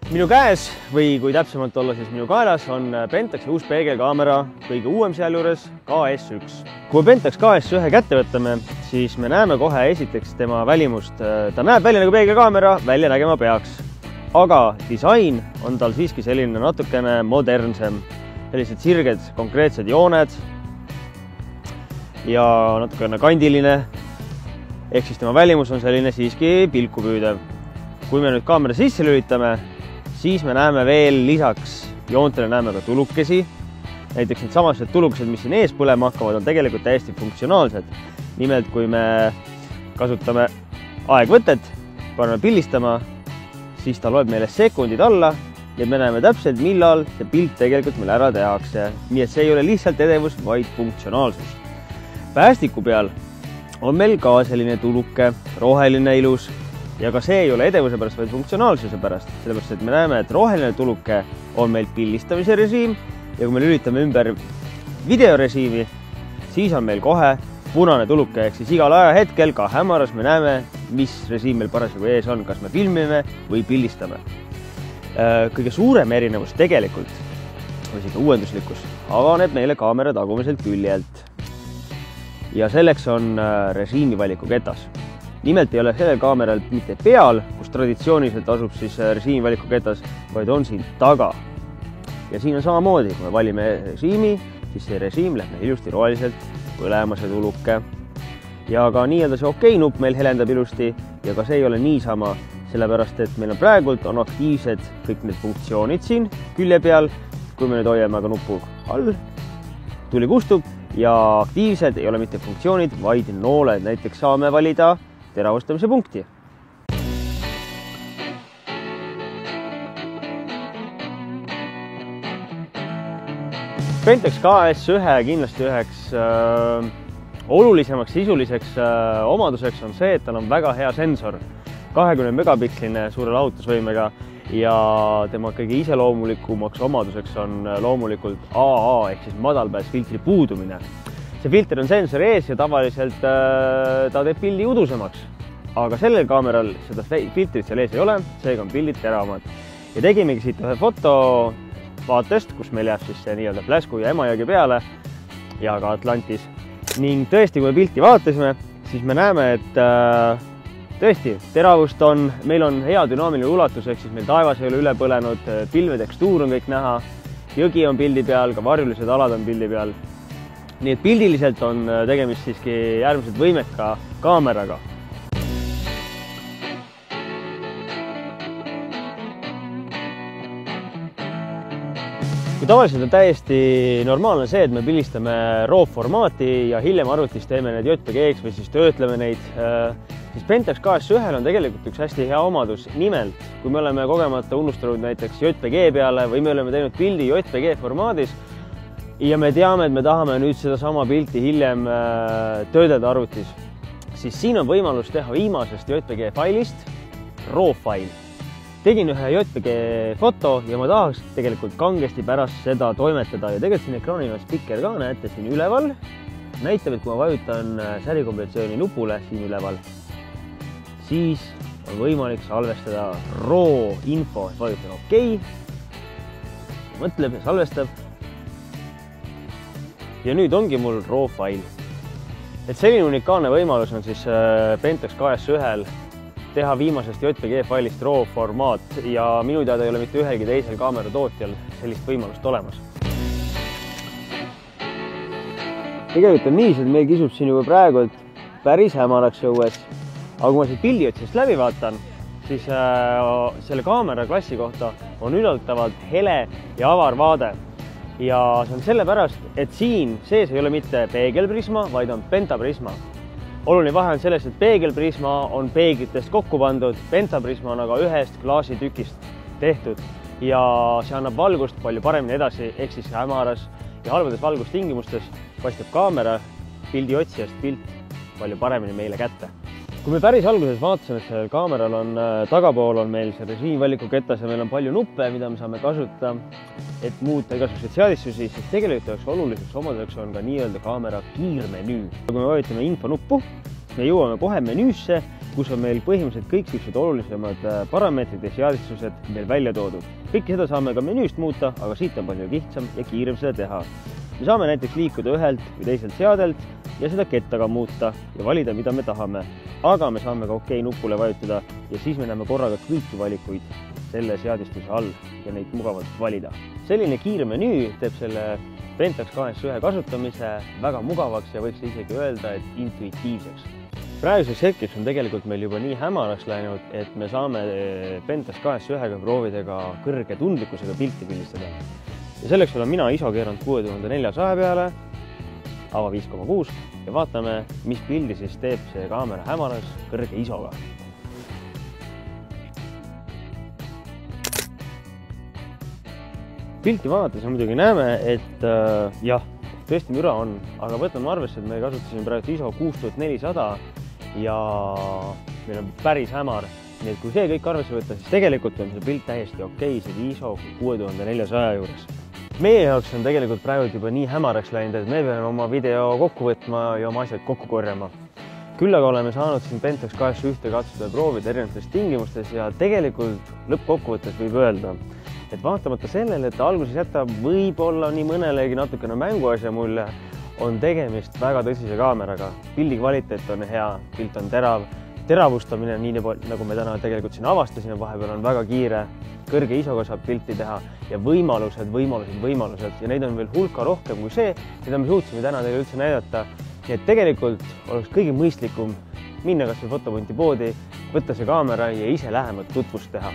Minu käes või kui täpsemalt olla, siis minu kaelas on Pentaxi uus peegelkaamera, kõige uuem sealjuures KS1. Kui Pentax KS1 kätte võtame, siis me näeme kohe esiteks tema välimust. Ta näeb välja nagu peegelkaamera, välja nägema peaks. Aga disain on tal siiski selline natukene modernsem. Sellised sirged, konkreetsed jooned ja natukene kandiline. Ehk siis tema välimus on selline siiski pilku püüdev. Kui me nüüd kaamera sisse lülitame, siis me näeme veel lisaks joontele näeme ka tulukesi. Näiteks need samased tulukesed, mis siin ees põlema hakkavad, on tegelikult täiesti funktsionaalsed. Nimelt, kui me kasutame aegvõtet, paneme pildistama, siis ta loeb meile sekundid alla ja me näeme täpselt, millal see pilt tegelikult meil ära tehakse. Nii et see ei ole lihtsalt edevus, vaid funktsionaalsus. Päästiku peal on meil ka selline tuluke, roheline ilus. Ja ka see ei ole edevuse pärast, vaid funktsionaalsuse pärast. Sellepärast, et me näeme, et roheline tuluke on meil pildistamise režiim ja kui me lülitame ümber videorežiimi, siis on meil kohe punane tuluke. Ehk siis igal ajahetkel, ka hämaras me näeme, mis režiim meil parasjagu ees on, kas me filmime või pildistame. Kõige suurem erinevus tegelikult, või siia uuenduslikkus, avaneb meile kaamera tagumiselt küljelt. Ja selleks on režiimi valiku ketas. Nimelt ei ole sellel kaameral mitte peal, kus traditsiooniliselt asub siis režiimi valiku ketas, vaid on siin taga. Ja siin on samamoodi, kui me valime režiimi, siis see režiim läheb meil ilusti roheliselt põlema see tuluke. Ja ka nii-öelda see okei nupp meil helendab ilusti ja ka see ei ole niisama, sellepärast et meil on praegult on aktiivsed kõik need funktsioonid siin külje peal. Kui me nüüd hoiame aga nupu all, tuli kustub ja aktiivsed ei ole mitte funktsioonid, vaid nooled. Näiteks saame valida teravustamise punkti. Pentax KS1 kindlasti üheks olulisemaks sisuliseks omaduseks on see, et tal on väga hea sensor. 20 megapikseline suure lahutusvõimega ja tema kõige iseloomulikumaks omaduseks on loomulikult AA ehk siis madalpääsfiltri puudumine. See filter on sensori ees ja tavaliselt ta teeb pildi udusemaks. Aga sellel kaameral seda filtrit seal ees ei ole, seega on pildid teravamad. Ja tegimegi siit ühe foto vaatest, kus meil jääb siis see nii-öelda Pläsku ja Emajõgi peale ja ka Atlantis. Ning tõesti, kui me pilti vaatasime, siis me näeme, et tõesti teravust on, meil on hea dünaamiline ulatus, ehk siis meil taevas ei ole üle põlenud, pilve tekstuur on kõik näha, jõgi on pildi peal, ka varjulised alad on pildi peal. Nii et pildiliselt on tegemist siiski äärmiselt võimeka kaameraga. Kui tavaliselt on täiesti normaalne see, et me pildistame RAW formaati ja hiljem arvutis teeme need JPG-ks või siis töötleme neid, siis Pentax KS1 on tegelikult üks hästi hea omadus. Nimelt, kui me oleme kogemata unustanud näiteks JPG peale või me oleme teinud pildi JPG formaadis, ja me teame, et me tahame nüüd seda sama pilti hiljem töödelda arvutis, siis siin on võimalus teha viimasest JPG failist RAW fail. Tegin ühe JPG foto ja ma tahaks tegelikult kangesti pärast seda toimetada ja tegelikult siin ekraanil on spikker ka, näete siin üleval. Näitab, et kui ma vajutan särikombinatsiooni nupule siin üleval, siis on võimalik salvestada RAW info, vajutan OK, mõtleb ja salvestab. Ja nüüd ongi mul RAW fail. Et selline unikaalne võimalus on siis Pentax KS1 teha viimasest JPG failist RAW formaat ja minu teada ei ole mitte ühelgi teisel kaamera tootjal sellist võimalust olemas. Tegelikult on nii, et meil kisub siin juba praegu päris hämaraks õues. Aga kui ma siit pildi otsast läbi vaatan, siis selle kaamera klassi kohta on üllatavalt hele ja avar vaade. Ja see on sellepärast, et siin sees ei ole mitte peegelprisma, vaid on pentaprisma. Oluline vahe on selles, et peegelprisma on peeglitest kokku pandud, pentaprisma on aga ühest klaasitükist tehtud ja see annab valgust palju paremini edasi, ehk siis hämaras ja halvades valgustingimustes paistab kaamera pildi otsijast pilt palju paremini meile kätte. Kui me päris alguses vaatasime, et sellel kaameral on tagapool on meil see režiimivaliku ketas ja meil on palju nuppe, mida me saame kasutada, et muuta igasuguseid seadistusi, siis tegelikult üheks oluliseks omaduseks on ka nii-öelda kaamera kiirmenüü. Kui me vajutame info nuppu, me jõuame kohe menüüsse kus on meil põhimõtteliselt kõik sellised olulisemad parameetrid ja seadistused meil välja toodud. Kõike seda saame ka menüüst muuta, aga siit on palju lihtsam ja kiirem seda teha. Me saame näiteks liikuda ühelt või teiselt seadelt ja seda kettaga muuta ja valida, mida me tahame. Aga me saame ka OK nupule vajutada ja siis me näeme korraga kõiki valikuid selle seadistuse all ja neid mugavalt valida. Selline kiire menüü teeb selle Pentax 2.1 kasutamise väga mugavaks ja võiks isegi öelda, et intuitiivseks. Praeguseks hetkeks on tegelikult meil juba nii hämaraks läinud, et me saame Pentax 2.1 proovida ka kõrge tundlikkusega pilti pildistada. Ja selleks olen mina ISO keeranud 6400 peale, AVA 5,6 ja vaatame, mis pildi siis teeb see kaamera hämaras kõrge ISO-ga. Pilti vaadates muidugi näeme, et jah, tõesti müra on, aga võtame arvesse, et me kasutasime praegu ISO 6400 ja meil on päris hämar. Nii et kui see kõik arvesse võtta, siis tegelikult on see pilt täiesti okei, see ISO 6400 juures. Meie jaoks on tegelikult praegu juba nii hämaraks läinud, et me peame oma video kokku võtma ja oma asjad kokku korjama. Küll aga oleme saanud siin Pentax 2.1 katsuda ja proovida erinevates tingimustes ja tegelikult lõppkokkuvõttes võib öelda, et vaatamata sellele, et alguses jätab võib-olla nii mõnelegi natukene mänguasja mulje, on tegemist väga tõsise kaameraga. Pildi kvaliteet on hea, pilt on terav, teravustamine, nii nagu me täna tegelikult siin avastasime, vahepeal on väga kiire, kõrge ISO-ga saab pilti teha ja võimalused ja neid on veel hulka rohkem kui see, mida me suutsime täna teile üldse näidata. Nii et tegelikult oleks kõige mõistlikum minna kas või Fotopunti poodi, võtta see kaamera ja ise lähemalt tutvust teha.